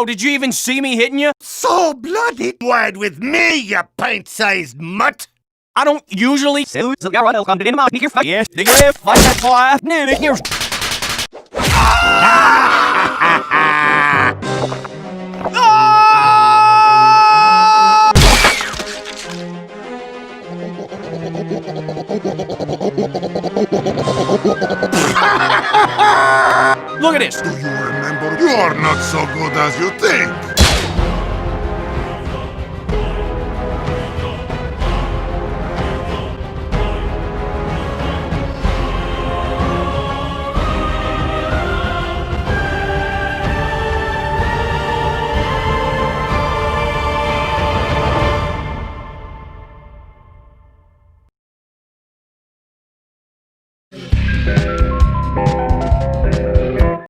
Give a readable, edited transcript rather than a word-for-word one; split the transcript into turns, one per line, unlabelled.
Ow, did you even see me hitting you?
So bloody wide with me, you pint-sized mutt!
I don't usually. Yes, digga, fight that fire. Here's. Look at this.
Do you remember? You are not so good as you think.